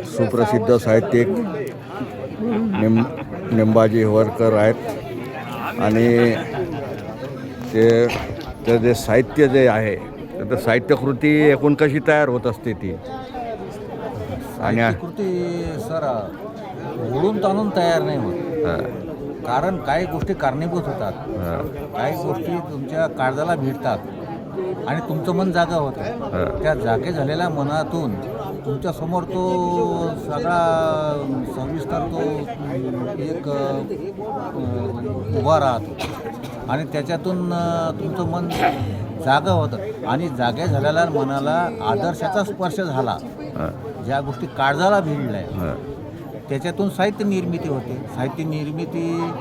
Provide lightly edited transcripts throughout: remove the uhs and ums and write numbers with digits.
सुप्रसिद्ध साहित्यिक निंबाजी हेवरकर आहेत आणि ते जे साहित्य जे आहे तर साहित्यकृती एकूण कशी तयार होत असते ती आणि कृती सर ओढून ताणून तयार नाही होत. कारण काही गोष्टी कारणीभूत होतात, काही गोष्टी तुमच्या काळजाला भिडतात आणि तुमचं मन जागा होतं. त्या जागे झालेल्या मनातून तुमच्या समोर तो सगळा सविस्तर तो एक उभा राहतो आणि त्याच्यातून तुमचं मन जागा होतं आणि जागे झालेल्या मनाला आदर्शाचा स्पर्श झाला. ज्या गोष्टी काळजाला भिडल्या त्याच्यातून साहित्य निर्मिती होते. साहित्य निर्मिती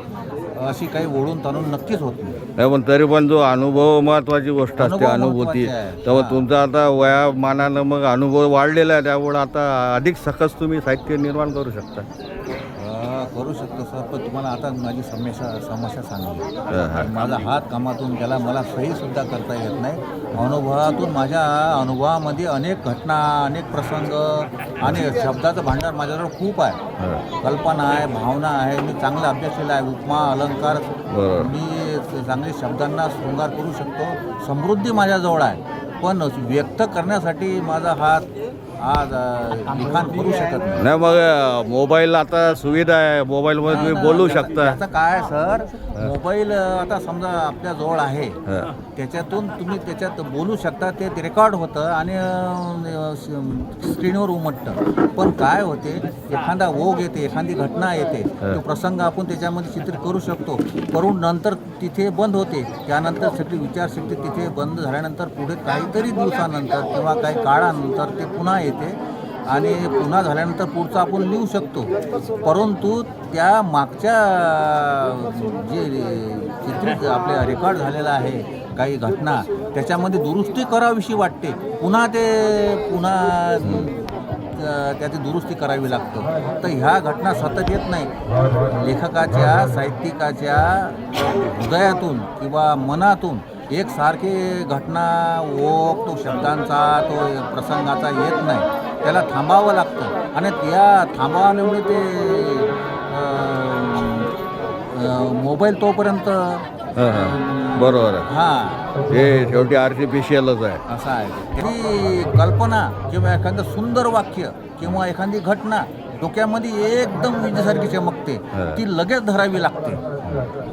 अशी काही ओढून ताणून नक्कीच होत नाही. पण तरी पण जो अनुभव महत्त्वाची गोष्ट असते, अनुभूती. तेव्हा तुमचा आता वयामानानं मग अनुभव वाढलेला आहे, त्यामुळे आता अधिक सकस तुम्ही साहित्य निर्माण करू शकता. करू शकतो सर, पण तुम्हाला आता माझी समस्या सांगली. माझा हात कामातून त्याला मला सहीसुद्धा करता येत नाही. अनुभवातून माझ्या अनुभवामध्ये अनेक घटना, अनेक प्रसंग आणि शब्दाचं भांडार माझ्याजवळ खूप आहे. कल्पना आहे, भावना आहे, मी चांगला अभ्यास केला आहे. उपमा अलंकार मी चांगले शब्दांना शृंगार करू शकतो. समृद्धी माझ्याजवळ आहे, पण व्यक्त करण्यासाठी माझा हात आज लिखाण करू शकत नाही. मग मोबाईल आता सुविधा आहे, मोबाईलमध्ये तुम्ही बोलू शकता. आता काय सर, मोबाईल आता समजा आपल्या जवळ आहे, त्याच्यातून तुम्ही त्याच्यात बोलू शकता. ते रेकॉर्ड होतं आणि स्क्रीनवर उमटतं. पण काय होते, एखादा ओघ येते, एखादी घटना येते, तो प्रसंग आपण त्याच्यामध्ये चित्रित करू शकतो. करून नंतर तिथे बंद होते. त्यानंतर सगळी विचारशक्ती तिथे बंद झाल्यानंतर पुढे काहीतरी दिवसानंतर किंवा काही काळानंतर ते पुन्हा येते आणि पुन्हा झाल्यानंतर पुढचं आपण लिहू शकतो. परंतु त्या मागच्या जे चित्रित आपल्या रेकॉर्ड झालेला आहे काही घटना, त्याच्यामध्ये दुरुस्ती करावीशी वाटते. पुन्हा त्याची दुरुस्ती करावी लागतं. तर ह्या घटना सतत येत नाही. लेखकाच्या, साहित्यिकाच्या हृदयातून किंवा मनातून एकसारखी घटना ओघ तो शब्दांचा, तो प्रसंगाचा येत नाही. त्याला थांबावं लागतं आणि त्या थांबवण्यामुळे ते मोबाईल तोपर्यंत बरोबर आहे. हे शेवटी आर्टिफिशियलच आहे. असं आहे. ती कल्पना किंवा एखादं सुंदर वाक्य किंवा एखादी घटना डोक्यामध्ये एकदम विजेसारखी चमकते, ती लगेच धरावी लागते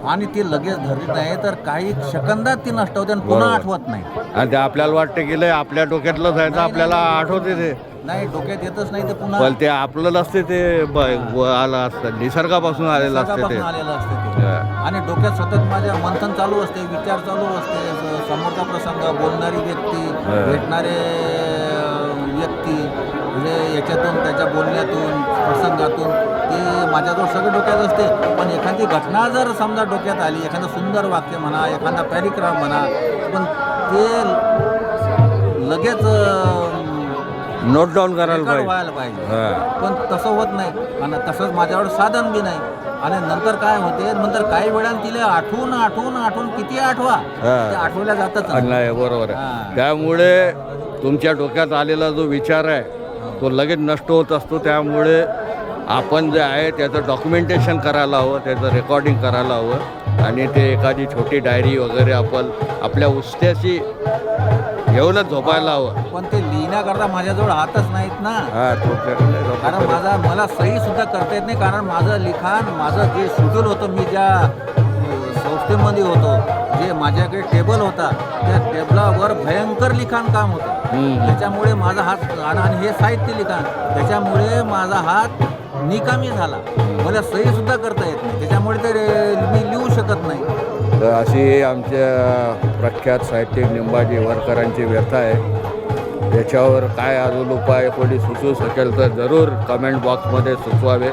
आणि ती लगेच धरली नाही तर काही सेकंदात ती नष्ट होते आणि पुन्हा आठवत नाही. आणि ते आपल्याला वाटतं की लय आपल्या डोक्यातलं जायचं, आपल्याला आठवते ते नाही, डोक्यात येतच नाही. ते पुन्हा पण ते आपलं नसते, ते आलं असतं, निसर्गापासून आलेलं असते ते. आणि डोक्यात सतत माझ्या मंथन चालू असते, विचार चालू असते. समोरचा प्रसंग, बोलणारी व्यक्ती, भेटणारे व्यक्ती, म्हणजे याच्यातून, त्याच्या बोलण्यातून, प्रसंगातून ते माझ्याजवळ सगळं डोक्यात असते. पण एखादी घटना जर समजा डोक्यात आली, एखादं सुंदर वाक्य म्हणा, एखादा पॅरिग्राफ म्हणा, पण ते लगेच नोट डाऊन करायला व्हायला पाहिजे. पण तसं होत नाही आणि तसंच माझ्यावर साधन बी नाही. आणि नंतर काय होते, नंतर काही वेळानं तिला आठवून किती आठवा, ते आठवल्या जातात नाही. बरोबर आहे. त्यामुळे तुमच्या डोक्यात आलेला जो विचार आहे तो लगेच नष्ट होत असतो. त्यामुळे आपण जे आहे त्याचं डॉक्युमेंटेशन करायला हवं, त्याचं रेकॉर्डिंग करायला हवं आणि ते एखादी छोटी डायरी वगैरे आपण आपल्या उस्त्याशी घेऊनच झोपायला हवं. पण ते लिहिण्याकरता माझ्याजवळ हातच नाहीत ना. कारण मला सही सुद्धा करता येत नाही. कारण माझं लिखाण, माझं जे शेड्यूल होतं, मी ज्या संस्थेमध्ये होतो, जे माझ्याकडे टेबल होता, त्या टेबलावर भयंकर लिखाण काम होतं. त्याच्यामुळे माझा हात, आणि हे साहित्य लिखाण, त्याच्यामुळे माझा हात निकामी झाला. मला सही सुद्धा करता येत नाही. त्याच्यामुळे ते मी लिहू शकत नाही. तर अशी आमच्या प्रख्यात साहित्यिक निंबाजी हेवरकरांची व्यथा आहे. त्याच्यावर काय अजून उपाय कोणी सुचवू शकेल तर जरूर कमेंट बॉक्समध्ये सुचवावे.